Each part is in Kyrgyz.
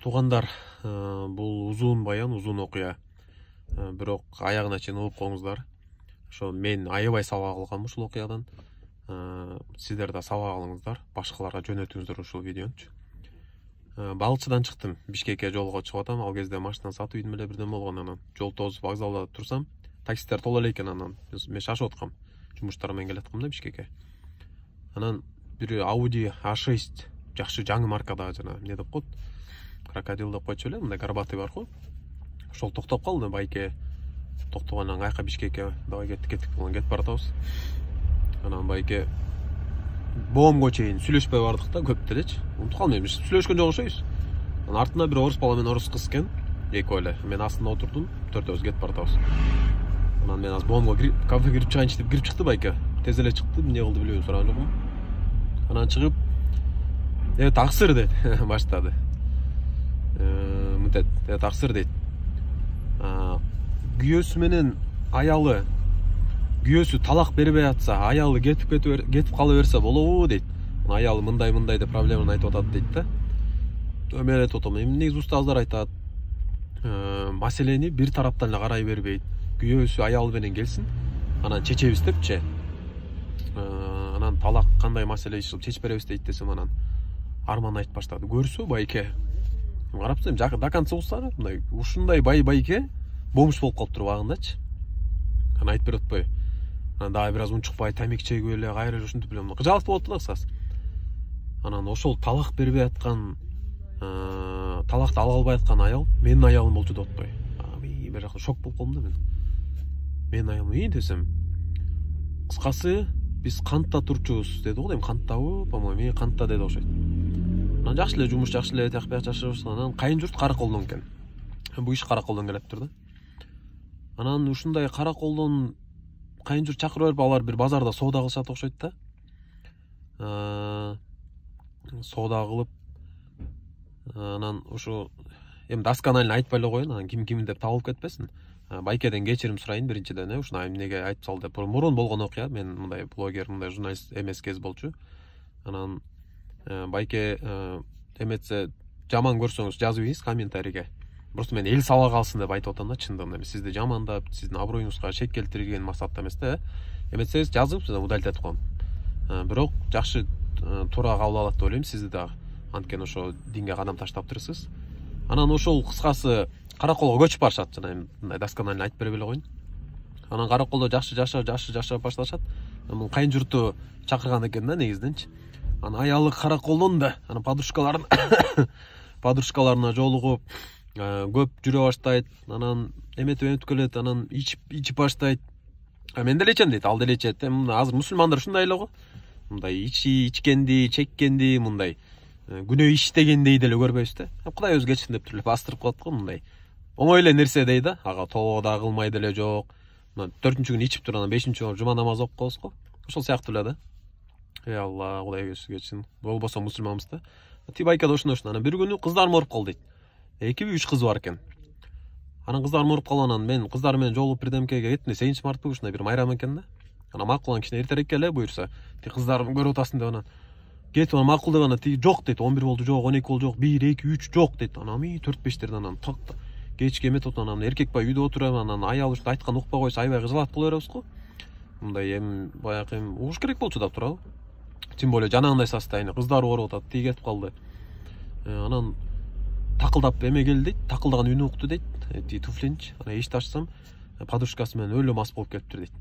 Туугандар, бул узун баян, узун окуя. Бирок аягына чейин угуп коңуздар. Ошо мен аябай сабак алгам ушул окуядан. Сиздер да сабак алыңыздар, башкаларга жөнөтүңүздөр ушул видеонучу. Балчыдан чыктым, Бишкекке жолго чыгып атам. Ал кезде машина сатып идим эле бирден болгон, анан жол тосуп вокзалда турсам, таксисттер толо эле экен, анан мен шашып аткам. Жумуштар менен келаткам да Бишкекке. Анан бир Audi A6 жакшы жаңы маркада жана эмне деп коет, крокодил деп койчу эле, мындай горбатый бар го. Ошол токтоп калды, байке токтогондон кайка Бишкекке давай кеттик болгон, кетип баратабыз. Анан байке боомго чейин сүйлөшпөй бардык да, көп делечи. Унутуп калдым, эми сүйлөшкөн жок окшойбуз. Анан артына бир орус бала менен орус кыз экен, экөө эле. Мен астында отурдум, төртөөбүз кетип баратабыз. Анан мен азыр боомго кафе кирип чыгайынчы деп кирип чыкты байке. Тез эле чыкты, эмне кылды билбейм, сураган жокмун. Анан чыгып, таксыр дейт баштады. Мынтет, таксыр дейт. Күйөөсү менен аялы, күйөөсү талак бербей атса, аялы кетип кала берсе болобу дейт. Аялы мындай деп проблеманы айтып атат дейт да. Мен айтып атам, негизи устаздар айтат, маселени бир тараптан эле карай бербейт. Күйөөсү аялы менен келсин, анан чечебиз депчи. Анан талак кандай маселе чыгып чечип беребиз дейт десем, анан арман айтып баштады. Көрсө байке, карапсам до конца устары, мындай ушундай байке бомж болуп калып турбагындачы. Анан айтып берип атпайбы. Анан дагы бир аз унчукпай тамеки чегип эле кайра ушинтип эле кыжалык болуп атты да кысасы. Анан ошол талак бербей аткан, талакты ала албай аткан аял менин аялым болчу деп атпайбы. Бир жакта шок болуп калдым да мен. Менин аялым десем, кыскасы биз кантта турчубуз деди го, эми канттабы, по-моему, кантта деди окшойт. Анан жакшы эле жумуш, жакшы эле тияк бияк жашырбыз. Анан кайын журт Караколдон экен. Бу иш Караколдон келептир да. Анан ушундай Караколдон кайын журт чакырып берип, алар бир базарда соода кылышат окшойт да. Соода кылып, анан ушу эми досконально айтпай эле коеюн, анан ким деп табылып кетпесин. Байкеден кечирим сурайын биринчиден, ушуну эмнеге айтып сал деп. Мурун болгон окуя, мен мындай блогер, мындай журналист эмес кез болчу. Анан байке эметсе жаман көрсөңүз жазып ийиңиз комментарийге. Просто мен эл сабак алсын деп айтып атам да, чындыгында эми сизди жамандап, сиздин аброюңузга шек келтирген максатта эмес да. Эметсеңиз жазып, сизден удалить этип коем. Бирок жакшы туура кабыл алат деп ойлойм сизди дагы. Анткени ошо динге кадам таштаптырсыз. Анан ошол кыскасы Караколго көчүп барышат, жана мындай досконально айтып берип эле коеюн. Анан Караколдо жакшы жашап башташат. Мун кайын журту чакырган экен да негизиненчи. Анан аялы Караколдон да, анан подружкаларына жолугуп, көп жүрө баштайт. Анан эметип келет, анан ичип баштайт. Мен деле ичем дейт, ал деле ичет. Азыр мусулмандар ушундай эле го. Мындай ичкенди, чеккенди, мындай күнөө иштегенди деле көрбөйбүз да. Кудай өзү кечирсин деп туруп бастырып коет го, мындай. Оңой эле нерсе дейт да. Ага тобо да кылмай деле жок. 4-чү күнү ичип туруп, анан 5-чү күнү жума намаз окуп коебуз го. Ошол сыяктуу эле да. Алла, Кудай кечирсин. Болбосо мусулманбыз да. Тибайка да ошондой. Анан бир күнү кыздарым ооруп калды дейт. 2-3 кыз бар экен. Анан кыздарым ооруп калганан мен кыздар менен жолугуп бирдемкеге кеттим. 8 мартпы ушундай бир майрам экен да. Анан макулдан кичине эртерээк келе буюрса. Ти кыздарым көрүп атасың деп анан кетип анан макул деп анан тиги жок дейт. 11 болду жок, 12 болду жок, 1, 2, 3 жок дейт. Анан 4-5терден анан такта кечке эметип атып, анан эркек бай үйдө отуруп, анан аял ушундай айткан укпай койсо аябай кыжалат кыла беребиз го. Мындай эми баягы эми угуш керек болчу да турабы. Тем более жанагындай состояние, кыздар ооруп атат, тиги кетип калды. Анан такылдап эме келди дейт, такылдаган үнү укту дейт, туфленчи. Анан эшикти ачсам, подружкасы менен өлө мас болуп келиптир дейт.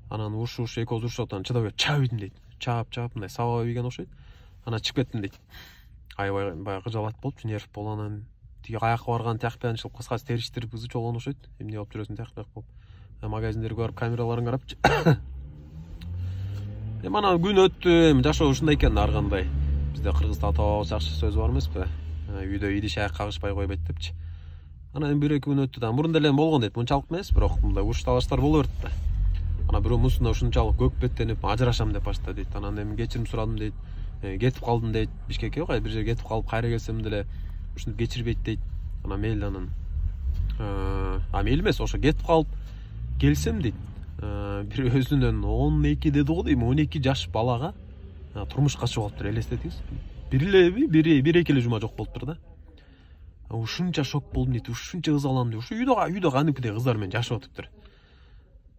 Анан уруш экөөбүз урушуп атып, чыдабай чаап ийдим дейт. Чаап, мындай сабап ийген окшойт. Анан чыгып кеттим дейт. Аябай баягы кыжалат болупчу, нерв болуп, анан тиги аякка барган тияк биян чылып кыскасы териштирип ызы болгон окшойт. Эмне болуп жүрөсүң тияк бияк болуп. Магазиндерге барып камераларын карапчы. Эми анан күн өттү, эми жашоо ушундай экен ар кандай. Бизде кыргызда ата-бабабыз жакшы сөзү бар эмеспи? Үйдө идиш аяк кагышпай койбойт депчи. Анан 1-2 күн өттү да, мурун деле болгон дейт, мынчалык эмес, бирок мындай уруш талаштар боло берди да. Анан бирөө мусуна ушунчалык көкпеттенип, ажырашам деп баштады дейт. Анан эми кечирим сурадым дейт. Кетип калдым дейт. Бишкекке бир жерге кетип калып, кайра келсем деле ушинтип кечирбейт дейт. Анан мейли анан мейли эмес, ошо кетип калып келсем дейт. Бир өзүнөн 12 деди го дейм, 12 жаш балага турмушка чыгып алыптыр, элестетиңиз. Бир элеби, бир эки эле жума жок болуптур да. ушунча шок болдум дейт, ушунча ызаландым дейт. Ушу үйдө каныкыдай кыздар менен жашап атыптыр.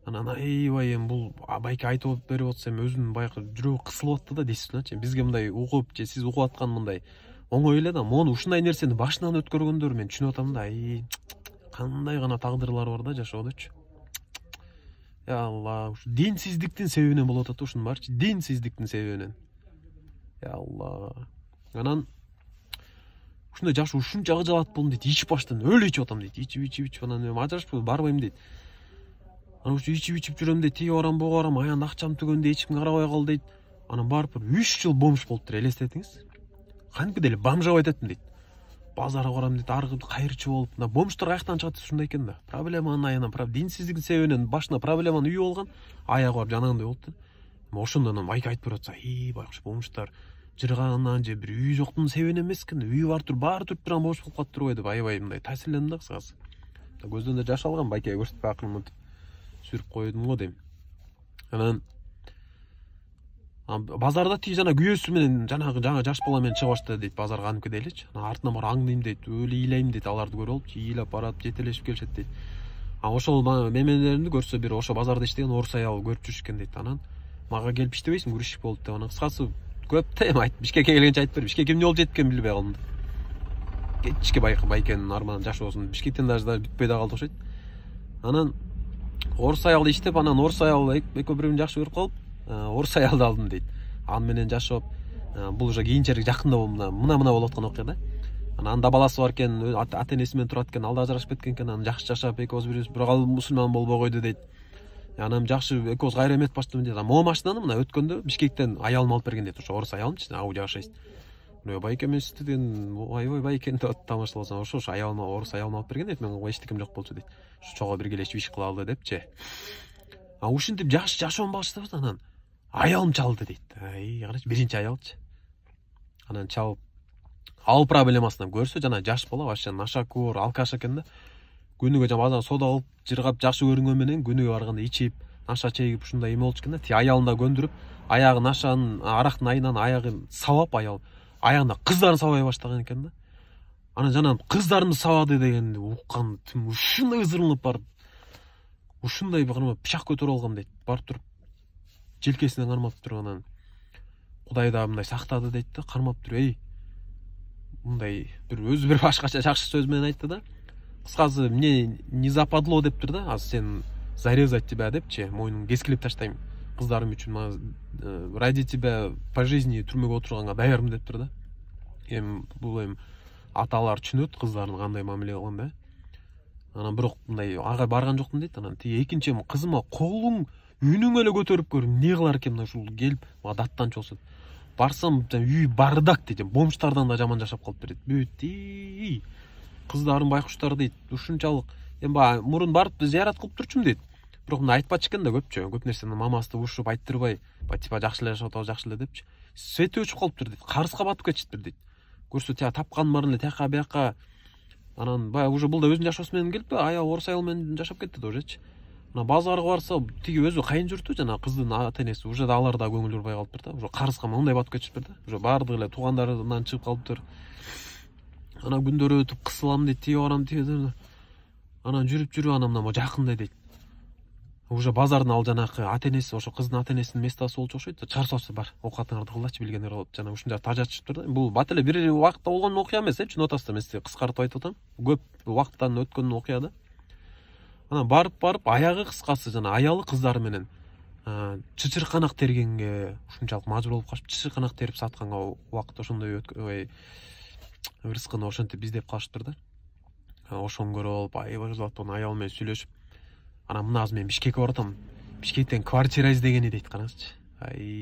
Анан аябай эми бул байке айтып берип атса эми өзүнүн баягы жүрөгү кысылып атты да дейсизчи. Бизге мындай угуп же сиз угуп аткан мындай оңой эле да, мону ушундай нерсени башынан өткөргөндөр мен түшүнүп атам да. Кандай гана тагдырлар бар да жашоодочу. Я Алла, ушу динсиздиктин себебинен болуп атат ушунун баарычы, динсиздиктин себебинен. Я Алла. Анан ушундай жаш ушунча ыжалат болдум дейт, ичип баштадым, өлө ичип атам дейт. Ичип анан эми ажырашпай барбайм дейт. Анан ушу ичип жүрөм дейт, тиги барам, буга барам, аянда акчам түгөндө эч кимге карабай калды дейт. Анан барып 3 жыл бомж болуптур, элестетиңиз. Кантип эле бомжабай атам дейт. Базарга барам дейт, аргы кайрчы болуп, мына бомждор каяктан чыгат ушундай экен да. Проблеманын аянан, динсиздиктин себебинен башына проблеманын үйү болгон, аягы барып жанагандай болупту. Ошондон байке айтып берип атса, байкуш бомждар жырганынан же бир үй жоктун себебинен эмес экен, үйү бар туруп биран бомж болуп калып турбайбы деп аябай мындай таасирлендим да кыскасы. Көздөн да жаш алган, байкеге көрсөтпөй акырын сүрүп койдум го дейм. Анан базарда тиги жана күйөөсү менен жаңа жаш бала менен чыга баштады дейт, базарга аныкыдай элечи. Анан артынан барып аңдыйм дейт, өлө ыйлайм дейт, аларды көрүп алып, ыйлап барып жетелешип келишет дейт. Ошол мемелеримди көрсө бир ошо базарда иштеген орус аял көрүп жүрүшкөн дейт. Анан мага келип иштебейсиң, күрүшүк болуп деп. Анан кыскасы көп да эми айтып, Бишкекке келгенче айтып берип, Бишкекке эмне болуп жеткенин билбей калдым. Кечке байкенин арманын жашоосун Бишкектен даже бүтпөй да калды окшойт. Анан орус аялды иштеп, анан орус аял экөө бири бирин жакшы көрүп калып, орус аялды алдым дейт. Аны менен жашап, бул уже кийинчерээк жакында мына болуп аткан окуя да. Анан анда баласы бар экен, ата энеси менен турат экен, алда ажырашып кеткен экен, анан жакшы жашап экөөбүз бирибиз, бирок ал мусулман болбой койду дейт. Анан жакшы экөөбүз кайра эмет баштадым дейт. Могу машинаны мына өткөндө Бишкектен аялым алып берген дейт, ошо орус аялымчы, Audi A6. Байке мен сизден аябай байкени деп тамашаласам, ошо аялым, орус аялым алып берген дейт, мен эч теким жок болчу дейт. Ушу чогуу биргелешип иш кылалы депчи. Ушинтип жашоом баштап анан аялым чалды дейт. Карачы, биринчи аялчы. Анан чалып, ал проблемасынан көрсө, жана жаш бала вообще нашакор, алкаш экен да. Күнүгө жана базардан сода алып, жыргап жакшы көрүнгөн менен күнүгө барганда ичип, наша чегип ушундай эме болчу экен да. Ти аялын да көндүрүп, аягы нашанын, арактын айынан аягын сабап, аягында кыздарын сабай баштаган экен да. Анан жана кыздарымды сабады дегенди уккан, ушундай ызырынып барып, ушундай пышак көтөрүп алгам дейт. Барып туруп желкесинен кармап туруп, анан Кудай да мындай сактады дейт да, кармап туруп, мындай өзү бир башкача жакшы сөз менен айтты да. Кыскасы, мне не западло дептир да, азыр сен зарезать тебя депчи, мойнуңду кескилеп таштайм кыздарым үчүн, ради тебя по жизни түрмөгө отурганга даярмын дептир да. Бул аталар түшүнөт кыздарын кандай мамиле кылган да. Анан бирок мындай ага барган жокмун дейт. Анан тиги экинчи кызыма колуң үнүң эле көтөрүп көр, эмне кылар экен мына ушул келип мага даттанчы болсо. Барсам үй бардак дейт, бомждардан да жаман жашап калыптыр дейт. Бүт кыздарым байкуштар дейт. Ушунчалык баягы мурун барып зыярат кылып турчумун дейт. Бирок мына айтпачу экен да, көп нерсени мамасы урушуп айттырбай, типа жакшы эле жашап атабыз, жакшы эле депчи. Свети өчүп калыптыр дейт. Карызга батып кетиптир дейт. Көрсө тиги тапкан барын эле тияка бияка. Анан баягы уже бул да өзүнүн жашоосу менен келип, орус аял менен жашап кетти да ужечи. Мына базарга барса, тиги өзү кайын журту жана кыздын ата энеси уже да алар да көңүл бурбай калыптыр да. Уже карызга мындай батып кетиптир да. Уже баардыгы эле туугандарынан чыгып калыптыр. Анан күндөр өтүп кысылам дейт, тиги барам, тиги. Анан жүрүп анан мына жакында дейт. Уже базардын ал жанакы ата энеси, ошо кыздын ата энесинин местасы болчу окшойт. Чарсасы бар. Оокатыңарды кылдачы, билгендер кылып, жана ушундай тажатышыптыр да. Бул бат эле бир убакытта болгон окуя эмес, түшүнүп атасыздар. Мен сизге кыскартып айтып атам. Көп убакыттан өткөн окуя да. Анан барып аягы кыскасы жана аялы кыздары менен чычырканак тергенге ушунчалык мажбур болуп калышып, чычырканак терип сатканга убакыт ошондой рызкыны ошентип издеп калышыптыр да. Ошону көрүп алып, аябай кызып атып, аялы менен сүйлөшүп, анан мына азыр мен Бишкекке баратам. Бишкектен квартира издегени дейт, караңызчы.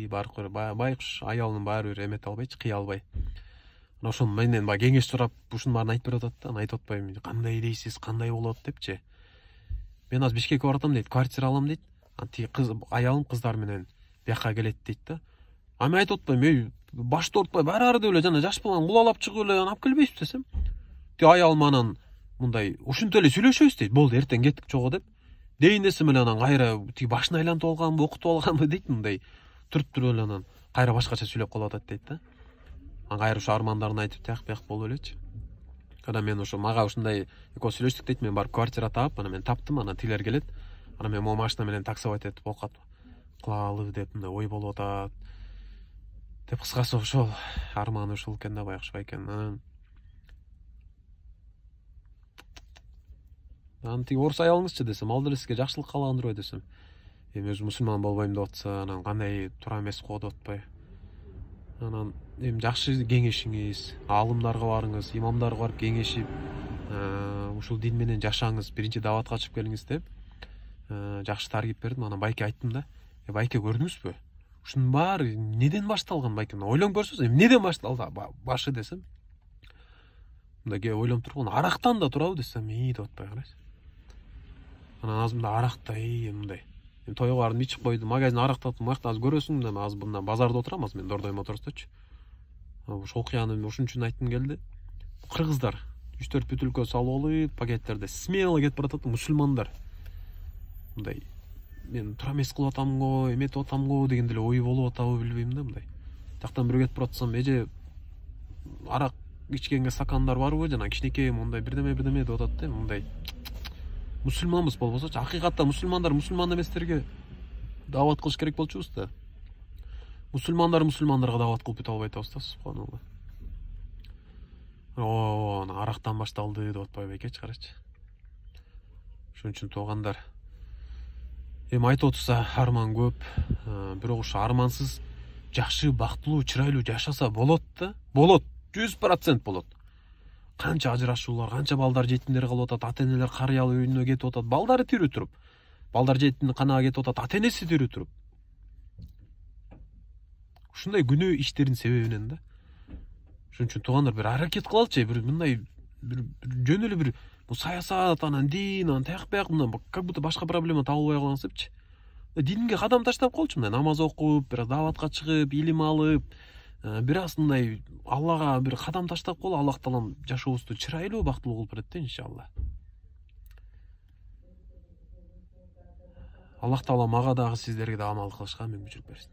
Байкуш аялын баары бир эмете албайчы, кыя албай. Анан ошону менен кеңеш сурап, ушунун баарын айтып берип атат да. Анан айтып атпаймынбы, кандай дейсиз, кандай болот депчи. Мен азыр Бишкекке баратам дейт, квартира алам дейт. Анан тиги аялым кыздар менен бияка келет дейт да. Мен айтып атпаймынбы, башты ортпай баары деп эле жана жаш баланы кулалап чыгып эле алып келбейсизби десем. Тиги аялым анан мындай ушинтип эле сүйлөшөбүз дейт. Болду, эртең кеттик чогуу деп. Дейин десем эле анан кайра тиги башын айлантып алганбы, окутуп алганбы дейт, мындай туруп эле анан кайра башкача сүйлөп калып атат дейт да. Анан кайра ушу армандарын айтып тияк болуп элечи. Анан мен ошо мага ушундай экөө сүйлөштүк дейт, мен барып квартира таап, анан мен таптым, анан тилер келет. Анан мен могу машина менен таксовать этип окат кылалы деп мындай ой болуп атат. Деп кыскасы ошол арман ушул экен да, байкуш байкен. Анан тиги орус аялыңызчы десем, ал деле сизге жакшылык каалагандырбы десем. Эми өзү мусулман болбойм деп атса, анан кандай туура эмес го деп атпайбы. Анан эми жакшы кеңешиңиз, аалымдарга барыңыз, имамдарга барып кеңешип, ушул дин менен жашаңыз, биринчи даватка чыгып келиңиз деп жакшы таргип бердим. Анан байке айттым да, байке көрдүңүзбү? Ушунун баары неден башталган байке? Ойлонуп көрсөңүз, эми неден башталды башы десем. Мындай кеп ойлонуп туруп, арактан да турабы десем, деп атпай карайсыз. Анан азыр мындай арактай мындай. Мен тойго бардым, ичип койдум, магазин арактатып, мыякта азыр көрөсүң да, азыр мындан базарда отурам, азыр мен Дордой моторсточу. Ошол окуяны ушун үчүн айткым келди. Кыргыздар 3-4 бүтүлкө салып алып, пакеттерде смело кетип баратат, мусулмандар. Мындай мен туура эмес кылып атам го, эметип атам го деген деле ой болуп атабы билбейм да мындай. Жактан бирөө кетип баратсам, эже арак ичкенге стакандар барбы, жана кичинекей мондай бирдеме деп атат да, мындай. Мусулманбыз болбосочу, акыйкатта мусулмандар мусулман эместерге дават кылыш керек болчубуз да. Мусулмандар мусулмандарга дават кылып бүтө албай атабыз да, субханалла. Арактан башталды деп атпайбы байкечи, карачы. Ошон үчүн туугандар, эми айтып отурса арман көп, бирок ушу армансыз жакшы, бактылуу, чырайлуу жашаса болот да. Болот, 100% болот. Канча ажырашуулар, канча балдар жетимдер калып атат, ата-энелер карыялуу үйүнө кетип атат, балдары тирүү туруп. Балдар жетимканага кетип атат, ата-энеси тирүү туруп. Ушундай күнөө иштердин себебинен да. Ошон үчүн туугандар, бир аракет кылалычы, бир мындай бир жөн эле бир саясат, анан дин, анан тияк бияк, мындан как будто башка проблема табылбай калгансыпчы. Динге кадам таштап колчу, мындай намаз окуп, бир даватка чыгып, илим алып, бир аз мындай Аллага бир кадам таштап кол, Аллах таалам жашообузду чырайлуу, бактылуу кылып берет да, иншалла. Аллах таала мага дагы сиздерге да амал кылышка мүмкүнчүлүк берсин.